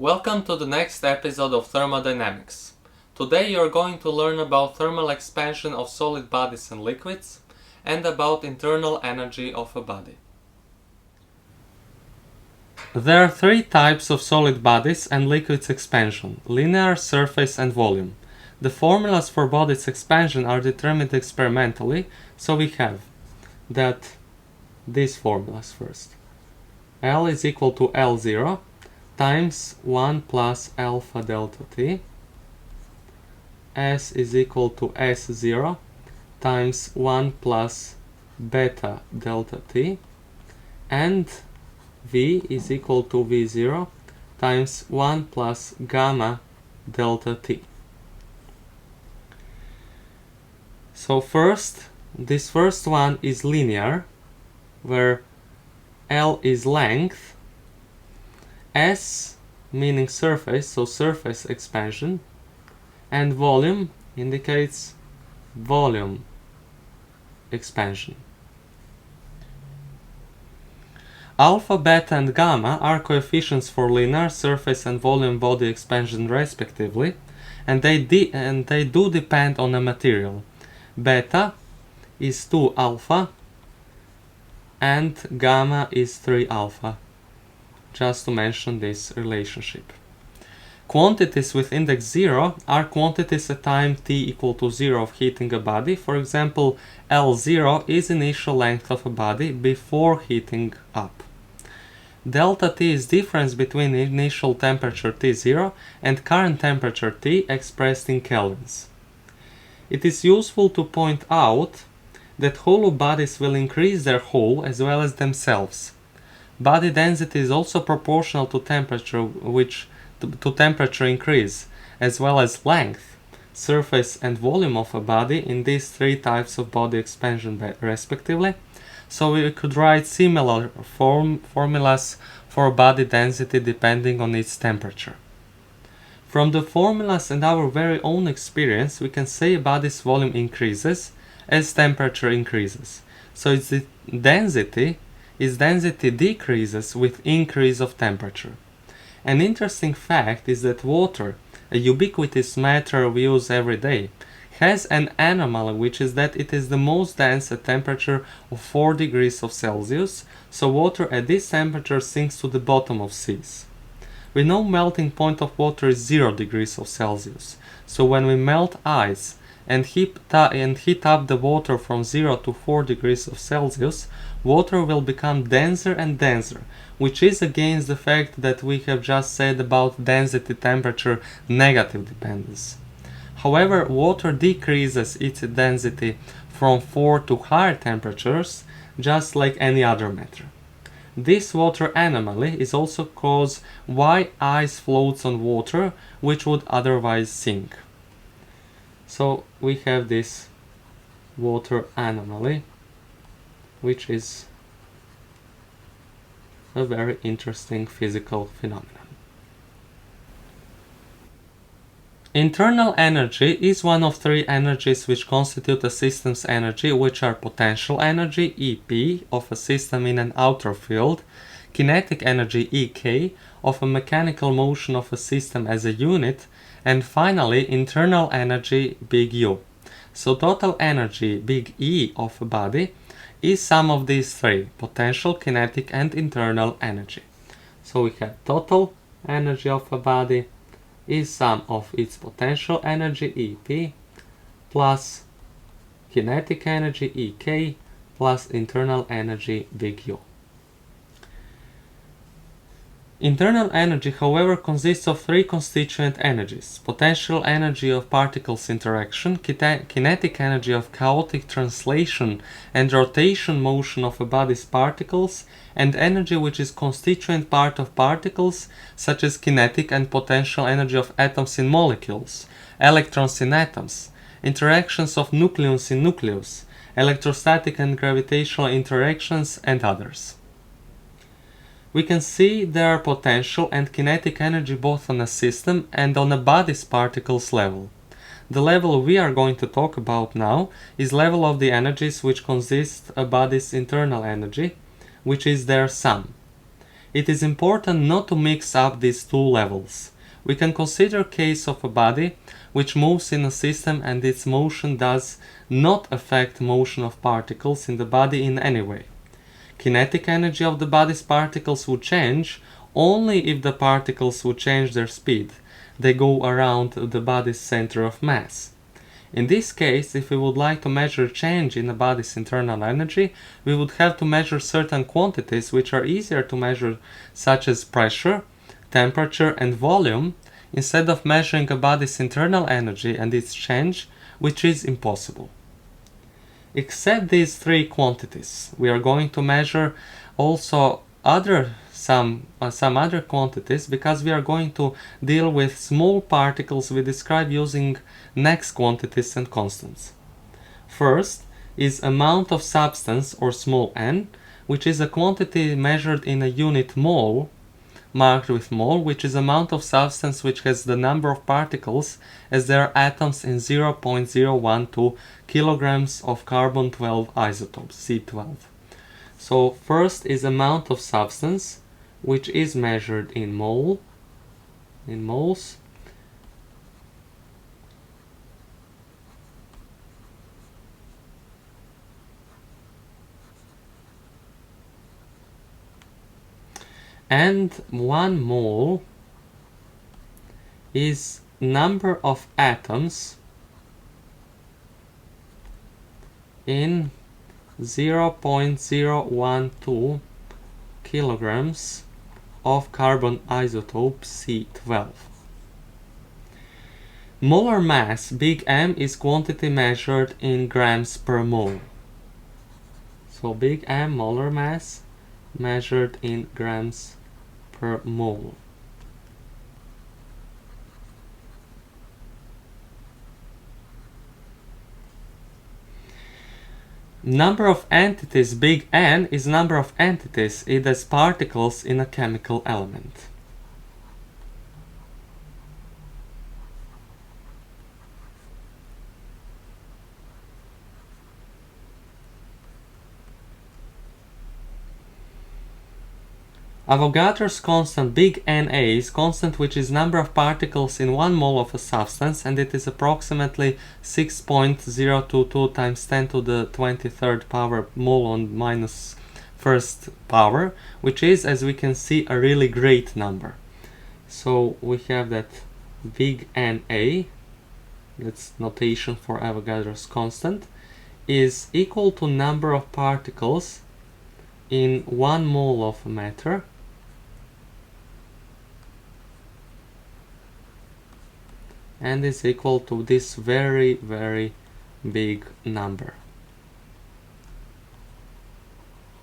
Welcome to the next episode of Thermodynamics. Today you're going to learn about thermal expansion of solid bodies and liquids and about internal energy of a body. There are three types of solid bodies and liquids expansion: linear, surface and volume. The formulas for bodies expansion are determined experimentally, so we have these formulas first. L is equal to L0 times 1 plus alpha delta T. S is equal to S0 times 1 plus beta delta T. And V is equal to V0 times 1 plus gamma delta T. So this first one is linear, where L is length, S meaning surface, so surface expansion, and volume indicates volume expansion. Alpha, beta and gamma are coefficients for linear, surface and volume body expansion respectively, and they do depend on a material. Beta is 2 alpha and gamma is 3 alpha, just to mention this relationship. Quantities with index 0 are quantities at time t equal to 0 of heating a body. For example, L0 is initial length of a body before heating up. Delta T is difference between initial temperature T0 and current temperature T expressed in kelvins. It is useful to point out that hollow bodies will increase their hull as well as themselves. Body density is also proportional to temperature, to temperature increase, as well as length, surface and volume of a body in these three types of body expansion respectively. So we could write similar formulas for body density depending on its temperature. From the formulas and our very own experience, we can say a body's volume increases as temperature increases. So its density decreases with increase of temperature. An interesting fact is that water, a ubiquitous matter we use every day, has an anomaly, which is that it is the most dense at temperature of 4 degrees of Celsius, so water at this temperature sinks to the bottom of seas. We know melting point of water is 0 degrees of Celsius, so when we melt ice and heat up the water from 0 to 4 degrees of Celsius, water will become denser and denser, which is against the fact that we have just said about density temperature negative dependence. However, water decreases its density from 4 to higher temperatures, just like any other matter. This water anomaly is also cause why ice floats on water, which would otherwise sink. So we have this water anomaly, which is a very interesting physical phenomenon. Internal energy is one of three energies which constitute a system's energy, which are potential energy, EP, of a system in an outer field, kinetic energy, EK, of a mechanical motion of a system as a unit, and finally internal energy, big U. So total energy, big E, of a body is sum of these three: potential, kinetic and internal energy. So we have total energy of a body is sum of its potential energy, EP, plus kinetic energy, EK, plus internal energy, big U. Internal energy, however, consists of three constituent energies: potential energy of particles interaction, kinetic energy of chaotic translation and rotation motion of a body's particles, and energy which is constituent part of particles, such as kinetic and potential energy of atoms in molecules, electrons in atoms, interactions of nucleons in nucleus, electrostatic and gravitational interactions, and others. We can see there are potential and kinetic energy both on a system and on a body's particles level. The level we are going to talk about now is level of the energies which consist a body's internal energy, which is their sum. It is important not to mix up these two levels. We can consider case of a body which moves in a system and its motion does not affect motion of particles in the body in any way. Kinetic energy of the body's particles would change only if the particles would change their speed. They go around the body's center of mass. In this case, if we would like to measure change in a body's internal energy, we would have to measure certain quantities which are easier to measure, such as pressure, temperature, and volume, instead of measuring a body's internal energy and its change, which is impossible. Except these three quantities, we are going to measure also some other quantities, because we are going to deal with small particles we describe using next quantities and constants. First is amount of substance, or small n, which is a quantity measured in a unit mole, marked with mole, which is amount of substance which has the number of particles as there are atoms in 0.012 kilograms of carbon-12 isotopes, C12. So first is amount of substance, which is measured in moles. And 1 mole is number of atoms in 0.012 kilograms of carbon isotope C12. Molar mass, big M, is quantity measured in grams per mole. So big M, molar mass, measured in grams per mole. Number of entities, big N, is number of entities it has particles in a chemical element. Avogadro's constant, big Na, is constant which is number of particles in 1 mole of a substance, and it is approximately 6.022 times 10 to the 23rd power mole on minus first power, which is, as we can see, a really great number. So we have that big Na, that's notation for Avogadro's constant, is equal to number of particles in 1 mole of matter and is equal to this very, very big number,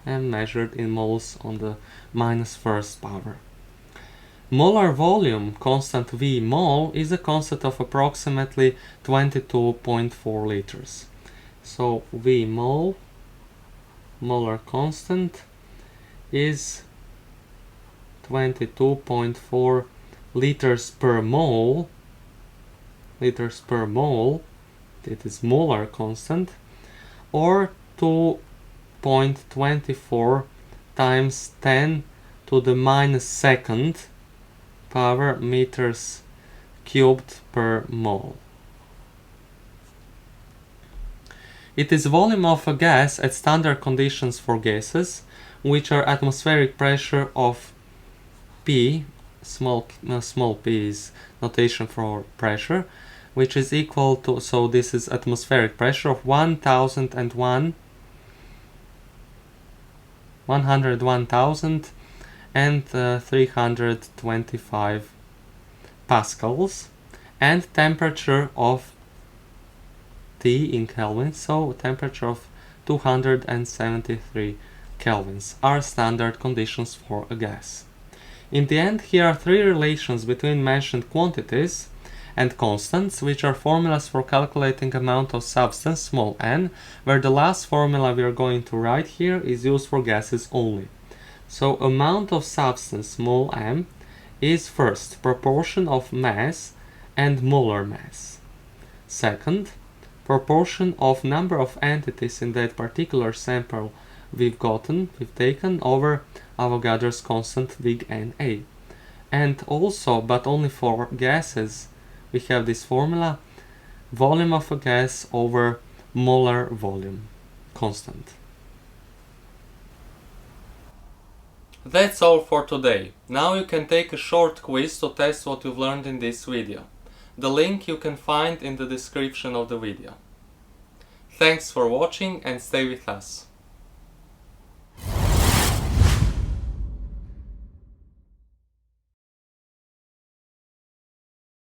and measured in moles on the minus first power. Molar volume constant V mole is a constant of approximately 22.4 liters. So V mole, molar constant, is 22.4 liters per mole. Liters per mole, it is molar constant, or 2.24 times 10 to the minus second power meters cubed per mole. It is volume of a gas at standard conditions for gases, which are atmospheric pressure of P, small p is notation for pressure, which is equal to, so this is atmospheric pressure of 101,325 pascals, and temperature of T in Kelvin, so temperature of 273 kelvins are standard conditions for a gas. In the end, here are three relations between mentioned quantities and constants, which are formulas for calculating amount of substance, small n, where the last formula we are going to write here is used for gases only. So amount of substance, small m, is first proportion of mass and molar mass. Second, proportion of number of entities in that particular sample we've taken over Avogadro's constant Vig NA. And also, but only for gases, we have this formula: volume of a gas over molar volume constant. That's all for today. Now you can take a short quiz to test what you've learned in this video. The link you can find in the description of the video. Thanks for watching and stay with us.